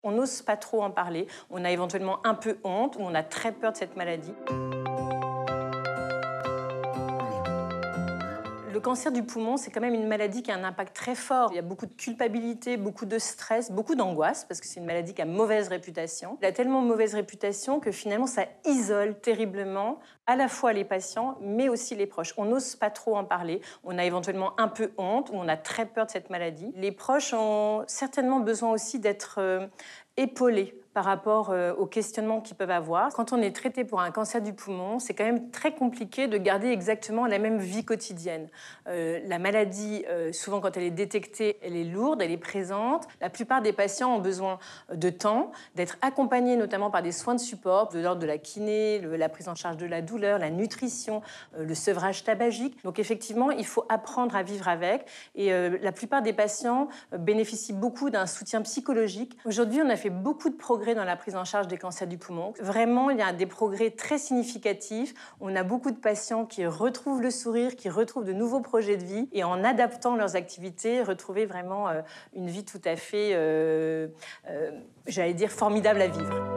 On n'ose pas trop en parler, on a éventuellement un peu honte ou on a très peur de cette maladie. Le cancer du poumon, c'est quand même une maladie qui a un impact très fort. Il y a beaucoup de culpabilité, beaucoup de stress, beaucoup d'angoisse, parce que c'est une maladie qui a mauvaise réputation. Elle a tellement mauvaise réputation que finalement, ça isole terriblement à la fois les patients, mais aussi les proches. On n'ose pas trop en parler. On a éventuellement un peu honte ou on a très peur de cette maladie. Les proches ont certainement besoin aussi d'être épaulés par rapport aux questionnements qu'ils peuvent avoir. Quand on est traité pour un cancer du poumon, c'est quand même très compliqué de garder exactement la même vie quotidienne. La maladie, souvent quand elle est détectée, elle est lourde, elle est présente. La plupart des patients ont besoin de temps, d'être accompagnés notamment par des soins de support, de l'ordre de la kiné, la prise en charge de la douleur, la nutrition, le sevrage tabagique. Donc effectivement, il faut apprendre à vivre avec. Et la plupart des patients bénéficient beaucoup d'un soutien psychologique. Aujourd'hui, on a fait beaucoup de progrès dans la prise en charge des cancers du poumon. Vraiment, il y a des progrès très significatifs. On a beaucoup de patients qui retrouvent le sourire, qui retrouvent de nouveaux projets de vie et en adaptant leurs activités, retrouver vraiment une vie tout à fait, j'allais dire, formidable à vivre.